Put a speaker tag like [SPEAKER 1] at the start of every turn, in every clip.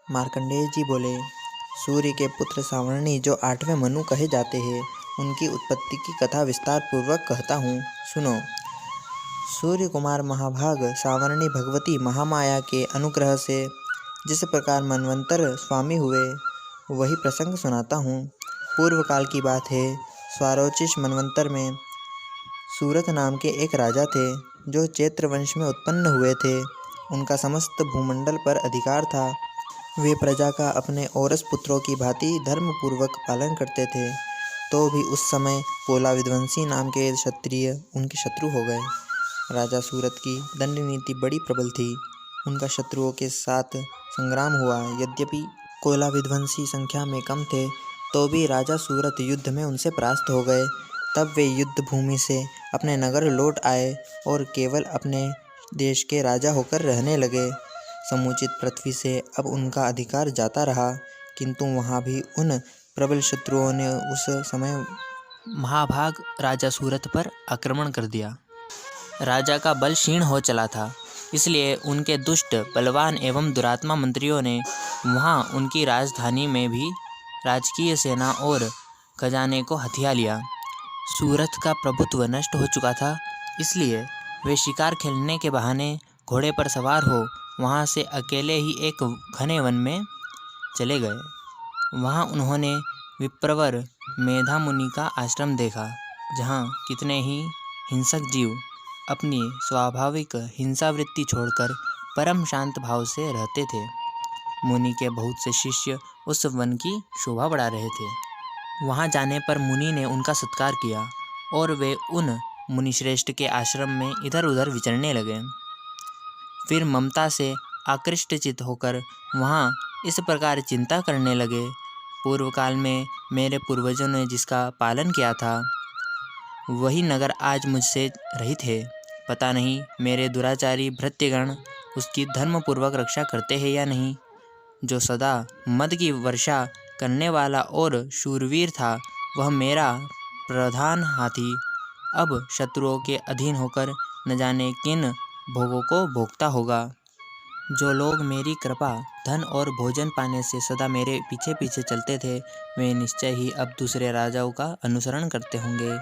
[SPEAKER 1] मार्कंडेय जी बोले, सूर्य के पुत्र सावर्णी जो 8वें मनु कहे जाते हैं, उनकी उत्पत्ति की कथा विस्तार पूर्वक कहता हूँ, सुनो। सूर्य कुमार महाभाग सावर्णी भगवती महामाया के अनुग्रह से जिस प्रकार मनवंतर स्वामी हुए, वही प्रसंग सुनाता हूँ। पूर्व काल की बात है। स्वारोचिष मनवंतर में सूरत नाम के एक राजा थे, जो चैत्र वंश में उत्पन्न हुए थे। उनका समस्त भूमंडल पर अधिकार था। वे प्रजा का अपने औरस पुत्रों की भांति धर्मपूर्वक पालन करते थे। तो भी उस समय कोला विध्वंसी नाम के क्षत्रिय उनके शत्रु हो गए। राजा सूरत की दंड नीति बड़ी प्रबल थी। उनका शत्रुओं के साथ संग्राम हुआ। यद्यपि कोला विध्वंसी संख्या में कम थे, तो भी राजा सूरत युद्ध में उनसे परास्त हो गए। तब वे युद्ध भूमि से अपने नगर लौट आए और केवल अपने देश के राजा होकर रहने लगे। समुचित पृथ्वी से अब उनका अधिकार जाता रहा, किंतु वहाँ भी उन प्रबल शत्रुओं ने उस समय
[SPEAKER 2] महाभाग राजा सूरत पर आक्रमण कर दिया। राजा का बल क्षीण हो चला था, इसलिए उनके दुष्ट, बलवान एवं दुरात्मा मंत्रियों ने वहाँ उनकी राजधानी में भी राजकीय सेना और खजाने को हथिया लिया। सूरत का प्रभुत्व नष्ट हो चुका था, इसलिए वे शिकार खेलने के बहाने घोड़े पर सवार हो वहाँ से अकेले ही एक घने वन में चले गए। वहाँ उन्होंने विप्रवर मेधा मुनि का आश्रम देखा, जहाँ कितने ही हिंसक जीव अपनी स्वाभाविक हिंसावृत्ति छोड़कर परम शांत भाव से रहते थे। मुनि के बहुत से शिष्य उस वन की शोभा बढ़ा रहे थे। वहाँ जाने पर मुनि ने उनका सत्कार किया और वे उन मुनिश्रेष्ठ के आश्रम में इधर उधर विचरने लगे। फिर ममता से आकृष्टचित होकर वहाँ इस प्रकार चिंता करने लगे, पूर्व काल में मेरे पूर्वजों ने जिसका पालन किया था, वही नगर आज मुझसे रहित है। पता नहीं मेरे दुराचारी भृत्यगण उसकी धर्मपूर्वक रक्षा करते हैं या नहीं। जो सदा मद की वर्षा करने वाला और शूरवीर था, वह मेरा प्रधान हाथी अब शत्रुओं के अधीन होकर न जाने किन भोगों को भोगता होगा। जो लोग मेरी कृपा, धन और भोजन पाने से सदा मेरे पीछे पीछे चलते थे, वे निश्चय ही अब दूसरे राजाओं का अनुसरण करते होंगे।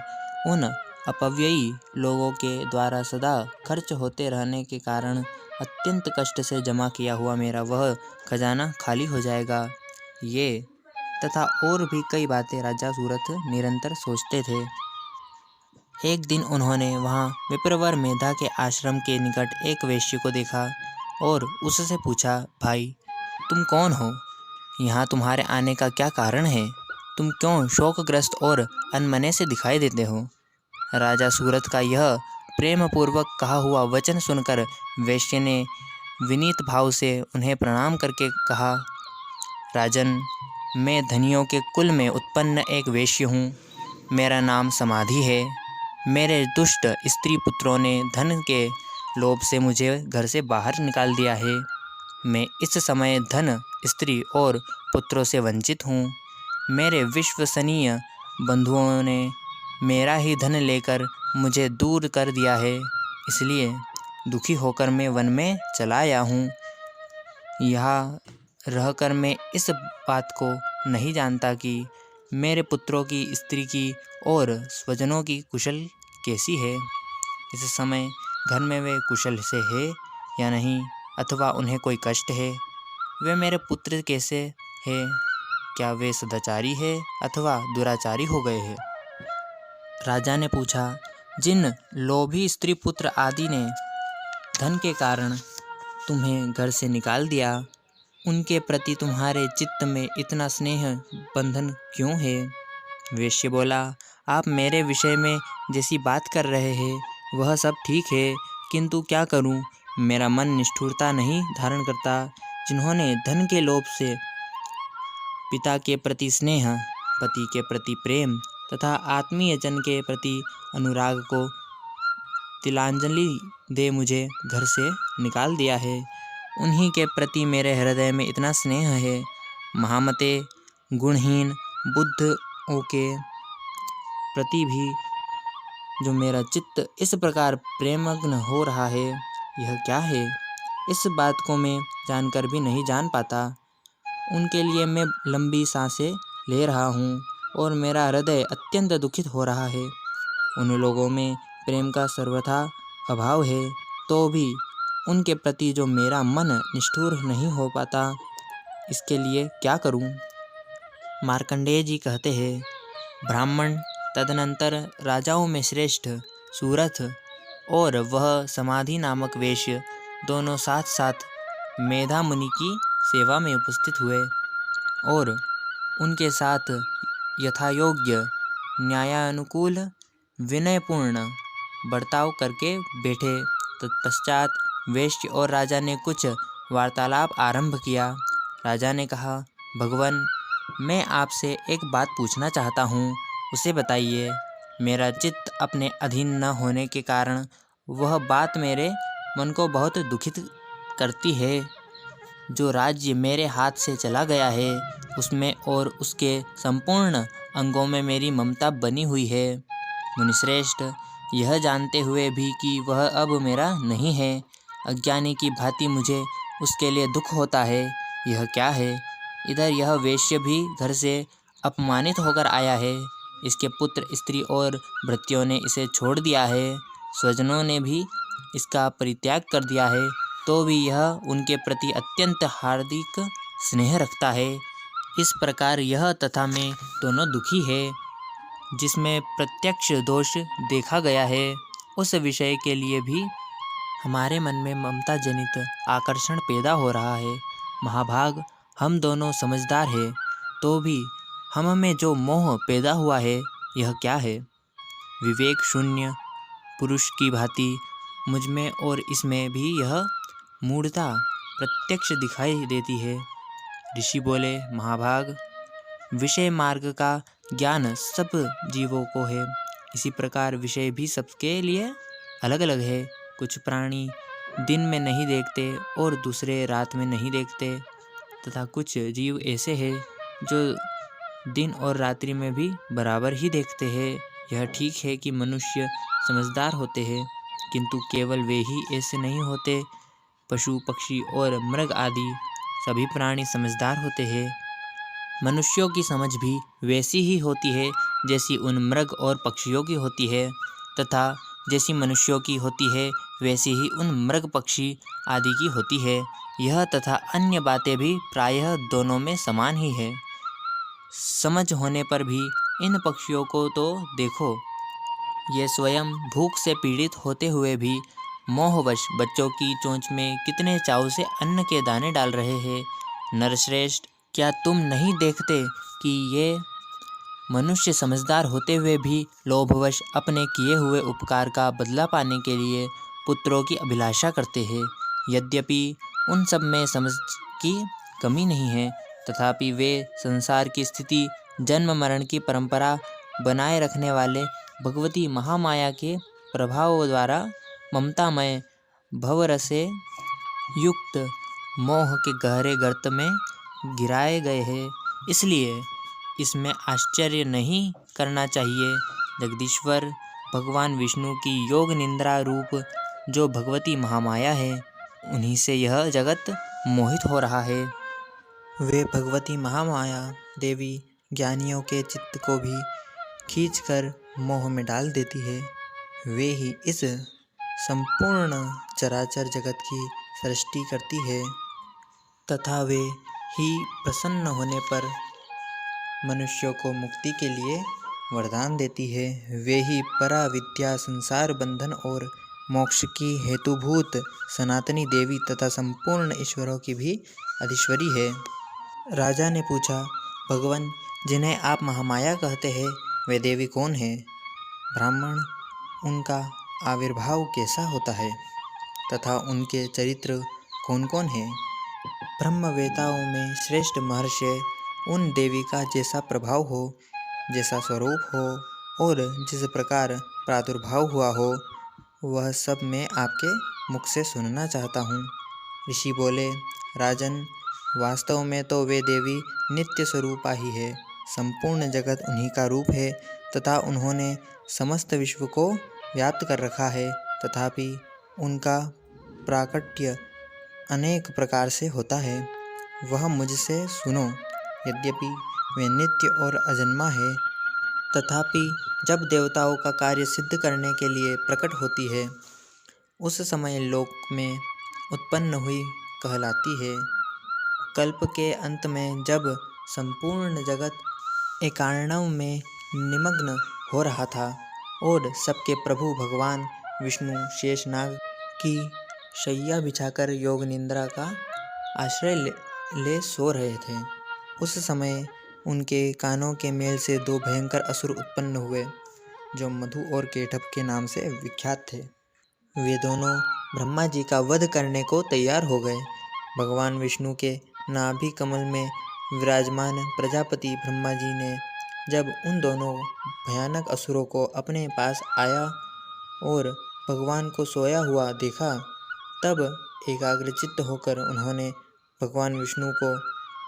[SPEAKER 2] उन अपव्ययी लोगों के द्वारा सदा खर्च होते रहने के कारण अत्यंत कष्ट से जमा किया हुआ मेरा वह खजाना खाली हो जाएगा। ये तथा और भी कई बातें राजा सूरत निरंतर सोचते थे। एक दिन उन्होंने वहाँ विप्रवर मेधा के आश्रम के निकट एक वेश्य को देखा और उससे पूछा, भाई तुम कौन हो? यहाँ तुम्हारे आने का क्या कारण है? तुम क्यों शोकग्रस्त और अनमने से दिखाई देते हो? राजा सूरत का यह प्रेमपूर्वक कहा हुआ वचन सुनकर वेश्य ने विनीत भाव से उन्हें प्रणाम करके कहा, राजन, मैं धनियों के कुल में उत्पन्न एक वेश्य हूँ। मेरा नाम समाधि है। मेरे दुष्ट स्त्री पुत्रों ने धन के लोभ से मुझे घर से बाहर निकाल दिया है। मैं इस समय धन, स्त्री और पुत्रों से वंचित हूँ। मेरे विश्वसनीय बंधुओं ने मेरा ही धन लेकर मुझे दूर कर दिया है, इसलिए दुखी होकर मैं वन में चला आया हूँ। यहाँ रहकर मैं इस बात को नहीं जानता कि मेरे पुत्रों की, स्त्री की और स्वजनों की कुशल कैसी है। इस समय घर में वे कुशल से है या नहीं, अथवा उन्हें कोई कष्ट है। वे मेरे पुत्र कैसे हैं? क्या वे सदाचारी है अथवा दुराचारी हो गए हैं? राजा ने पूछा, जिन लोभी स्त्री पुत्र आदि ने धन के कारण तुम्हें घर से निकाल दिया, उनके प्रति तुम्हारे चित्त में इतना स्नेह बंधन क्यों है? वेश्य बोला, आप मेरे विषय में जैसी बात कर रहे हैं वह सब ठीक है, किंतु क्या करूं, मेरा मन निष्ठुरता नहीं धारण करता। जिन्होंने धन के लोभ से पिता के प्रति स्नेह, पति के प्रति प्रेम तथा आत्मीय जन के प्रति अनुराग को तिलांजलि दे मुझे घर से निकाल दिया है, उन्हीं के प्रति मेरे हृदय में इतना स्नेह है। महामते, गुणहीन बुद्धों के प्रति भी जो मेरा चित्त इस प्रकार प्रेमग्न हो रहा है, यह क्या है? इस बात को मैं जानकर भी नहीं जान पाता। उनके लिए मैं लंबी सांसें ले रहा हूँ और मेरा हृदय अत्यंत दुखित हो रहा है। उन लोगों में प्रेम का सर्वथा अभाव है, तो भी उनके प्रति जो मेरा मन निष्ठुर नहीं हो पाता, इसके लिए क्या करूं? मार्कंडेय जी कहते हैं, ब्राह्मण तदनंतर राजाओं में श्रेष्ठ सूरथ और वह समाधि नामक वेश्य दोनों साथ साथ मेधा मुनि की सेवा में उपस्थित हुए और उनके साथ यथायोग्य न्यायानुकूल विनयपूर्ण बर्ताव करके बैठे। तत्पश्चात वेश्य और राजा ने कुछ वार्तालाप आरंभ किया। राजा ने कहा, भगवान, मैं आपसे एक बात पूछना चाहता हूँ, उसे बताइए। मेरा चित्त अपने अधीन न होने के कारण वह बात मेरे मन को बहुत दुखित करती है। जो राज्य मेरे हाथ से चला गया है, उसमें और उसके संपूर्ण अंगों में मेरी ममता बनी हुई है। मुनिश्रेष्ठ, यह जानते हुए भी कि वह अब मेरा नहीं है, अज्ञानी की भांति मुझे उसके लिए दुख होता है। यह क्या है? इधर यह वेश्य भी घर से अपमानित होकर आया है। इसके पुत्र, स्त्री और भृत्यों ने इसे छोड़ दिया है। स्वजनों ने भी इसका परित्याग कर दिया है, तो भी यह उनके प्रति अत्यंत हार्दिक स्नेह रखता है। इस प्रकार यह तथा मैं दोनों दुखी है। जिसमें प्रत्यक्ष दोष देखा गया है, उस विषय के लिए भी हमारे मन में ममता जनित आकर्षण पैदा हो रहा है। महाभाग, हम दोनों समझदार हैं, तो भी हम में जो मोह पैदा हुआ है, यह क्या है? विवेक शून्य पुरुष की भांति मुझ में और इसमें भी यह मूढ़ता प्रत्यक्ष दिखाई देती है। ऋषि बोले, महाभाग, विषय मार्ग का ज्ञान सब जीवों को है। इसी प्रकार विषय भी सबके लिए अलग अलग है। कुछ प्राणी दिन में नहीं देखते और दूसरे रात में नहीं देखते, तथा कुछ जीव ऐसे हैं जो दिन और रात्रि में भी बराबर ही देखते हैं। यह ठीक है कि मनुष्य समझदार होते हैं, किंतु केवल वे ही ऐसे नहीं होते। पशु, पक्षी और मृग आदि सभी प्राणी समझदार होते हैं। मनुष्यों की समझ भी वैसी ही होती है जैसी उन मृग और पक्षियों की होती है, तथा जैसी मनुष्यों की होती है वैसी ही उन मृग, पक्षी आदि की होती है। यह तथा अन्य बातें भी प्रायः दोनों में समान ही है। समझ होने पर भी इन पक्षियों को तो देखो, ये स्वयं भूख से पीड़ित होते हुए भी मोहवश बच्चों की चोंच में कितने चाव से अन्न के दाने डाल रहे हैं। नरश्रेष्ठ, क्या तुम नहीं देखते कि ये मनुष्य समझदार होते हुए भी लोभवश अपने किए हुए उपकार का बदला पाने के लिए पुत्रों की अभिलाषा करते हैं? यद्यपि उन सब में समझ की कमी नहीं है, तथापि वे संसार की स्थिति, जन्म मरण की परंपरा बनाए रखने वाले भगवती महामाया के प्रभाव द्वारा ममतामय भवरसे युक्त मोह के गहरे गर्त में गिराए गए हैं। इसलिए इसमें आश्चर्य नहीं करना चाहिए। जगदीश्वर भगवान विष्णु की योग निंद्रा रूप जो भगवती महामाया है, उन्हीं से यह जगत मोहित हो रहा है।
[SPEAKER 1] वे भगवती महामाया देवी ज्ञानियों के चित्त को भी खींचकर मोह में डाल देती है। वे ही इस संपूर्ण चराचर जगत की सृष्टि करती है, तथा वे ही प्रसन्न होने पर मनुष्यों को मुक्ति के लिए वरदान देती है। वे ही परा विद्या, संसार बंधन और मोक्ष की हेतुभूत सनातनी देवी तथा संपूर्ण ईश्वरों की भी अधीश्वरी है। राजा ने पूछा, भगवान, जिन्हें आप महामाया कहते हैं, वे देवी कौन है? ब्राह्मण, उनका आविर्भाव कैसा होता है तथा उनके चरित्र कौन कौन है? ब्रह्मवेताओं में श्रेष्ठ महर्षि उन देवी का जैसा प्रभाव हो, जैसा स्वरूप हो और जिस प्रकार प्रादुर्भाव हुआ हो, वह सब मैं आपके मुख से सुनना चाहता हूँ। ऋषि बोले, राजन, वास्तव में तो वे देवी नित्य स्वरूपा ही है। संपूर्ण जगत उन्हीं का रूप है तथा उन्होंने समस्त विश्व को व्याप्त कर रखा है। तथापि उनका प्राकट्य अनेक प्रकार से होता है। वह मुझसे सुनो। यद्यपि वे नित्य और अजन्मा है, तथापि जब देवताओं का कार्य सिद्ध करने के लिए प्रकट होती है, उस समय लोक में उत्पन्न हुई कहलाती है। कल्प के अंत में जब संपूर्ण जगत एकार्णव में निमग्न हो रहा था और सबके प्रभु भगवान विष्णु शेषनाग की शैया बिछाकर योग निद्रा का आश्रय ले सो रहे थे, उस समय उनके कानों के मेल से दो भयंकर असुर उत्पन्न हुए, जो मधु और केटभ के नाम से विख्यात थे। वे दोनों ब्रह्मा जी का वध करने को तैयार हो गए। भगवान विष्णु के नाभि कमल में विराजमान प्रजापति ब्रह्मा जी ने जब उन दोनों भयानक असुरों को अपने पास आया और भगवान को सोया हुआ देखा, तब एकाग्रचित्त होकर उन्होंने भगवान विष्णु को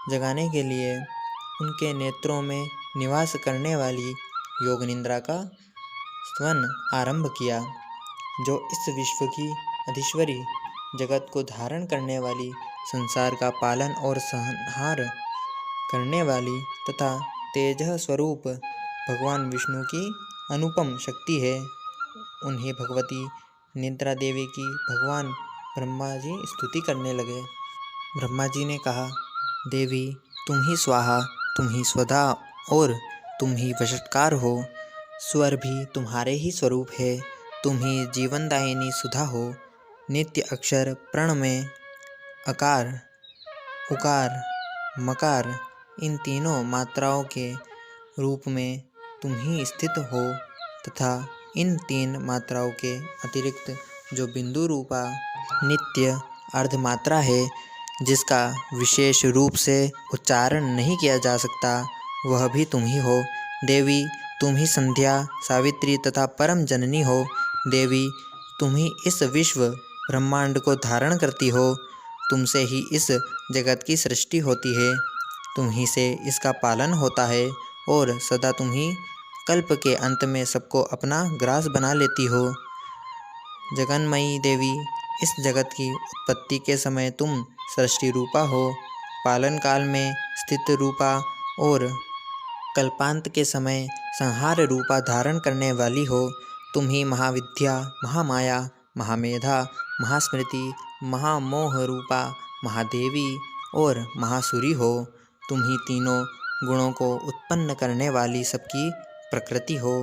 [SPEAKER 1] जगाने के लिए उनके नेत्रों में निवास करने वाली योग निद्रा का स्तवन आरंभ किया, जो इस विश्व की अधीश्वरी, जगत को धारण करने वाली, संसार का पालन और संहार करने वाली तथा तेजः स्वरूप भगवान विष्णु की अनुपम शक्ति है। उन्हीं भगवती निद्रा देवी की भगवान ब्रह्मा जी स्तुति करने लगे। ब्रह्मा जी ने कहा, देवी तुम ही स्वाहा, तुम ही स्वधा और तुम ही वशटकार हो। स्वर भी तुम्हारे ही स्वरूप है, तुम ही जीवनदायिनी सुधा हो। नित्य अक्षर प्रण में अकार, उकार, मकार, इन तीनों मात्राओं के रूप में तुम ही स्थित हो तथा इन तीन मात्राओं के अतिरिक्त जो बिंदु रूपा नित्य अर्धमात्रा है, जिसका विशेष रूप से उच्चारण नहीं किया जा सकता, वह भी तुम ही हो। देवी तुम ही संध्या, सावित्री तथा परम जननी हो। देवी तुम ही इस विश्व ब्रह्मांड को धारण करती हो। तुमसे ही इस जगत की सृष्टि होती है, तुम ही से इसका पालन होता है और सदा तुम ही कल्प के अंत में सबको अपना ग्रास बना लेती हो। जगन्मयी देवी, इस जगत की उत्पत्ति के समय तुम सृष्टि रूपा हो, पालन काल में स्थित रूपा और कल्पांत के समय संहार रूपा धारण करने वाली हो। तुम ही महाविद्या, महामाया, महामेधा, महास्मृति, महामोह रूपा महादेवी और महासुरी हो। तुम ही तीनों गुणों को उत्पन्न करने वाली सबकी प्रकृति हो।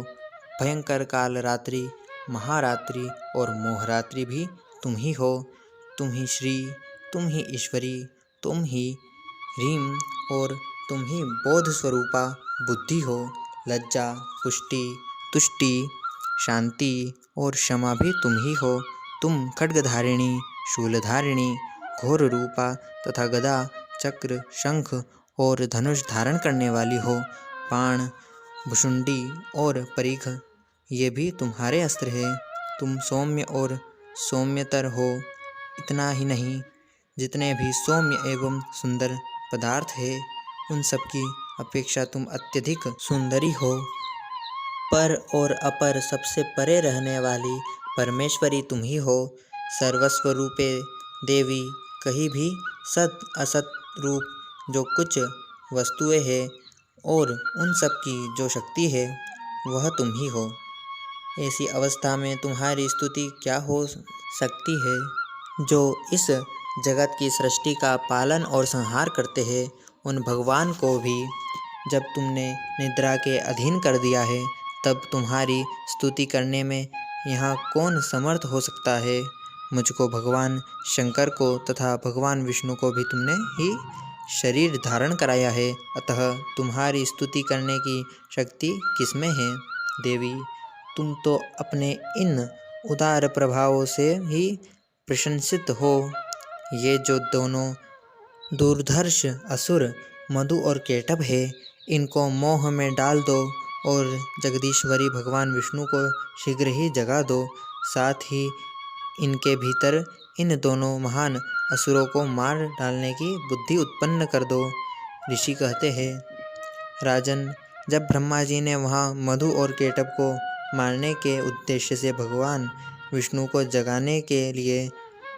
[SPEAKER 1] भयंकर काल रात्रि, महारात्रि और मोहरात्रि भी तुम ही हो। तुम ही श्री, तुम ही ईश्वरी, तुम ही ह्रीं और तुम ही बोध स्वरूपा बुद्धि हो। लज्जा, पुष्टि, तुष्टि, शांति और क्षमा भी तुम ही हो। तुम खड्गधारिणी, शूलधारिणी, घोर रूपा तथा गदा, चक्र, शंख और धनुष धारण करने वाली हो। बाण, भुशुंडी और परीख, ये भी तुम्हारे अस्त्र है। तुम सौम्य और सौम्यतर हो। इतना ही नहीं, जितने भी सौम्य एवं सुंदर पदार्थ है, उन सब की अपेक्षा तुम अत्यधिक सुंदरी हो। पर और अपर सबसे परे रहने वाली परमेश्वरी तुम ही हो। सर्वस्व रूपे देवी, कहीं भी सत असत रूप जो कुछ वस्तुएं हैं और उन सब की जो शक्ति है, वह तुम ही हो। ऐसी अवस्था में तुम्हारी स्तुति क्या हो सकती है, जो इस जगत की सृष्टि का पालन और संहार करते हैं। उन भगवान को भी जब तुमने निद्रा के अधीन कर दिया है, तब तुम्हारी स्तुति करने में यहाँ कौन समर्थ हो सकता है। मुझको, भगवान शंकर को तथा भगवान विष्णु को भी तुमने ही शरीर धारण कराया है, अतः तुम्हारी स्तुति करने की शक्ति किसमें है। देवी, तुम तो अपने इन उदार प्रभावों से ही प्रशंसित हो। ये जो दोनों दुर्धर्ष असुर मधु और केटभ है, इनको मोह में डाल दो और जगदीश्वरी भगवान विष्णु को शीघ्र ही जगा दो। साथ ही इनके भीतर इन दोनों महान असुरों को मार डालने की बुद्धि उत्पन्न कर दो। ऋषि कहते हैं, राजन, जब ब्रह्मा जी ने वहाँ मधु और केटभ को मारने के उद्देश्य से भगवान विष्णु को जगाने के लिए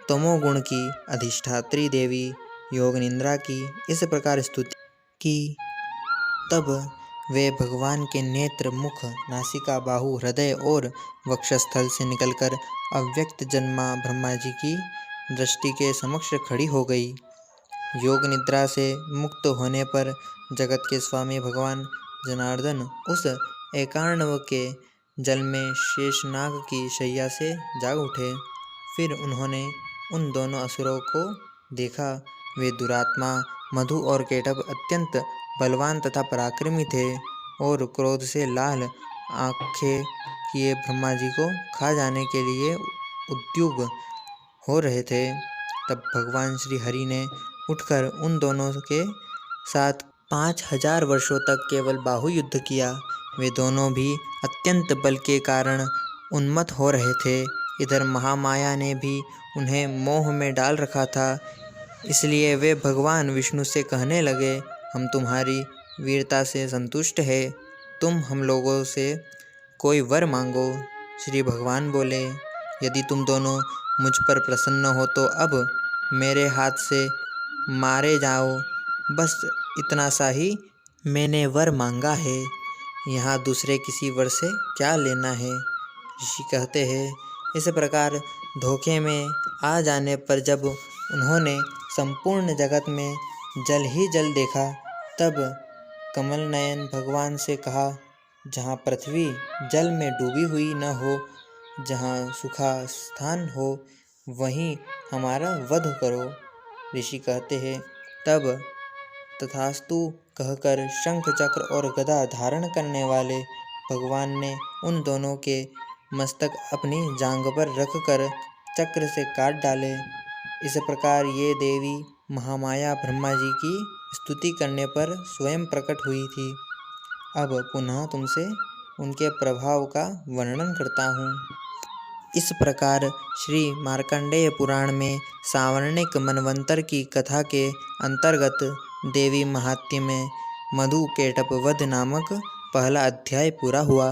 [SPEAKER 1] तमोगुण की अधिष्ठात्री देवी योग निद्रा की इस प्रकार स्तुति की, तब वे भगवान के नेत्र, मुख, नासिका, बाहु, हृदय और वक्षस्थल से निकलकर अव्यक्त जन्मा ब्रह्मा जी की दृष्टि के समक्ष खड़ी हो गई। योग निद्रा से मुक्त होने पर जगत के स्वामी भगवान जनार्दन उस एकार्णव के जल में शेषनाग की शैया से जाग उठे। फिर उन्होंने उन दोनों असुरों को देखा। वे दुरात्मा मधु और केटभ अत्यंत बलवान तथा पराक्रमी थे और क्रोध से लाल आंखें किए ब्रह्मा जी को खा जाने के लिए उद्युग हो रहे थे। तब भगवान श्री हरि ने उठकर उन दोनों के साथ 5000 वर्षों तक केवल बाहु युद्ध किया। वे दोनों भी अत्यंत बल के कारण उन्मत्त हो रहे थे। इधर महामाया ने भी उन्हें मोह में डाल रखा था। इसलिए वे भगवान विष्णु से कहने लगे, हम तुम्हारी वीरता से संतुष्ट हैं, तुम हम लोगों से कोई वर मांगो। श्री भगवान बोले, यदि तुम दोनों मुझ पर प्रसन्न हो तो अब मेरे हाथ से मारे जाओ, बस इतना सा ही मैंने वर मांगा है, यहाँ दूसरे किसी वर से क्या लेना है। ऋषि कहते हैं, इस प्रकार धोखे में आ जाने पर जब उन्होंने संपूर्ण जगत में जल ही जल देखा, तब कमल नयन भगवान से कहा, जहाँ पृथ्वी जल में डूबी हुई न हो, जहाँ सूखा स्थान हो, वहीं हमारा वध करो। ऋषि कहते हैं, तब तथास्तु कहकर शंख चक्र और गदा धारण करने वाले भगवान ने उन दोनों के मस्तक अपनी जांघ पर रखकर चक्र से काट डाले। इस प्रकार ये देवी महामाया ब्रह्मा जी की स्तुति करने पर स्वयं प्रकट हुई थी। अब पुनः तुमसे उनके प्रभाव का वर्णन करता हूँ। इस प्रकार श्री मार्कंडेय पुराण में सावर्णिक मनवंतर की कथा के अंतर्गत देवी महात्म्य में मधु केटभ वध नामक पहला अध्याय पूरा हुआ।